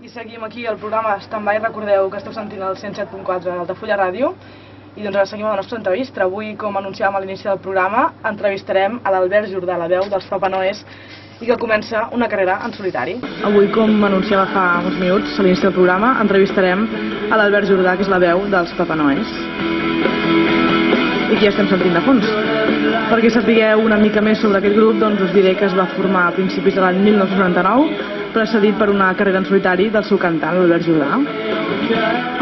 I seguim aquí el programa Standby. Recordeu que esteu sentint el 107.4 d'Altafulla Ràdio. I doncs ara seguim amb la nostra entrevista. Avui, com anunciàvem a l'inici del programa, entrevistarem a l'Albert Jordà, la veu dels Papa Noès, i que comença una carrera en solitari. Avui, com anunciava fa uns minuts a l'inici del programa, entrevistarem a l'Albert Jordà, que és la veu dels Papa Noès. I aquí estem sentint de fons. Perquè sapigueu una mica més sobre aquest grup, doncs us diré que es va formar a principis de l'any 1999, precedit per una carrera en solitari del seu cantant, l'Albert Jordà.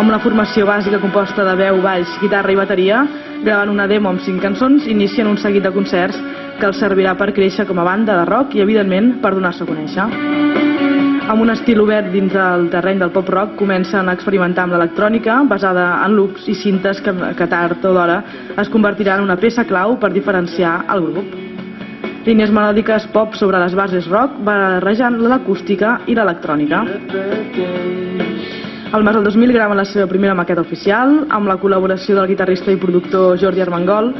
Amb una formació bàsica composta de veu, balls, guitarra i bateria, gravant una demo amb 5 cançons, inicien un seguit de concerts que els servirà per créixer com a banda de rock i, evidentment, per donar-se a conèixer. Amb un estil obert dins del terreny del pop-rock, comencen a experimentar amb l'electrònica, basada en loops i cintes que tard o d'hora es convertiran en una peça clau per diferenciar el grup. Línies melòdiques pop sobre les bases rock, barrejant l'acústica i l'electrònica. Al març del 2000 graven la seva primera maqueta oficial, amb la col·laboració del guitarrista i productor Jordi Armengol,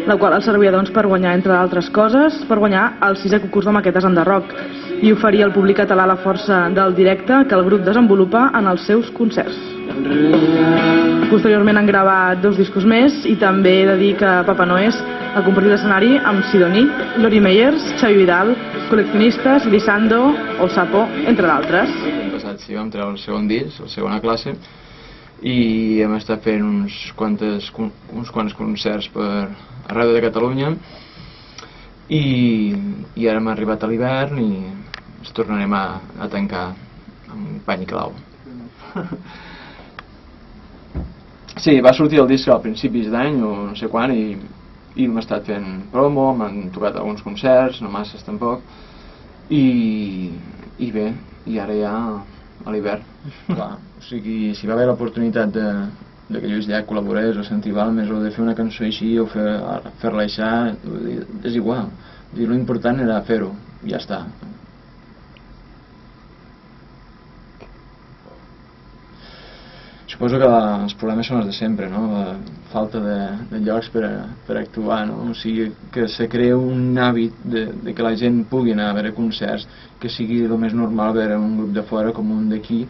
la qual els servia per guanyar, entre altres coses, per guanyar el 6è concurs de maquetes en The Rock i oferir al públic català la força del directe que el grup desenvolupa en els seus concerts. Posteriorment han gravat 2 discos més i també he de dir que Papa Noès ha compartit l'escenari amb Sidoní, Lori Meyers, Xavi Vidal, Col·leccionistes, Lisando o Sapo, entre d'altres. Sí, vam treure el segon disc, la segona classe, i hem estat fent uns quants concerts per arreu de Catalunya i ara hem arribat a l'hivern i ens tornarem a tancar amb un pany clau. Sí, va sortir el disc a principis d'any o no sé quan i hem estat fent promo, m'han tocat alguns concerts, no masses tampoc, i bé, i ara ja a l'hivern. Clar, o sigui, si va haver l'oportunitat de que Lluís Llach col·laborés o Santi Balmes o de fer una cançó així o fer-la així, és igual. L'important era fer-ho, i ja està. Suposo que els problemes són els de sempre, no? La falta de llocs per actuar, no? O sigui, que se crea un hàbit de que la gent pugui anar a veure concerts, que sigui el més normal veure un grup de fora com un d'aquí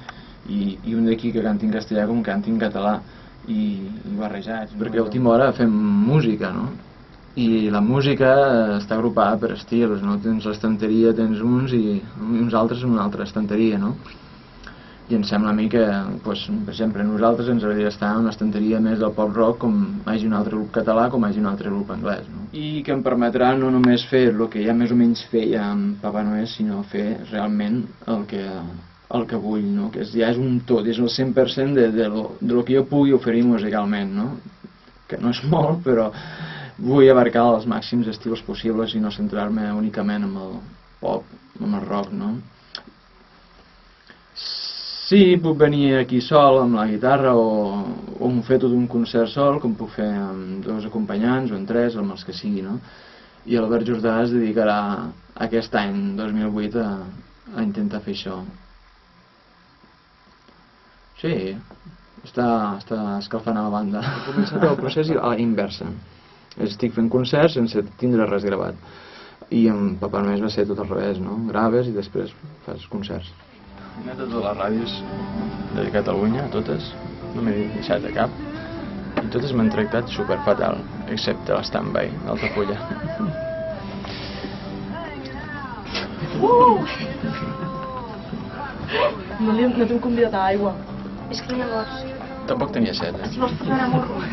i un d'aquí que canti en castellà com canti en català i barrejats. Perquè a última hora fem música, no? I la música està agrupada per estils, no? Tens l'estanteria, tens uns i uns altres en una altra estanteria, no? I em sembla a mi que, per exemple, nosaltres ens agradaria estar en l'estanteria més del pop-rock com hi hagi un altre grup català, com hi hagi un altre grup anglès. I que em permetrà no només fer el que ja més o menys feia amb Papa Noès, sinó fer realment el que vull, que ja és un tot, és el 100% del que jo pugui oferir musicalment, que no és molt, però vull abarcar els màxims estils possibles i no centrar-me únicament en el pop, en el rock, Sí, puc venir aquí sol amb la guitarra o fer tot un concert sol, com puc fer amb 2 acompanyants o amb 3, amb els que sigui, no? I l'Albert Jordà es dedicarà aquest any, 2008, a intentar fer això. Sí, està escalfant a la banda. He començat el procés a la inversa. Estic fent concerts sense tindre res gravat. I amb Papa Noès va ser tot al revés, no? Graves i després fas concerts. He anat a totes les ràdios de Catalunya, totes, no m'he deixat de cap, i totes m'han tractat superfatal, excepte l'Standby d'Altafulla. No t'hem convidat a aigua. És que no vols. Tampoc tenia set, Si vols posar a morro.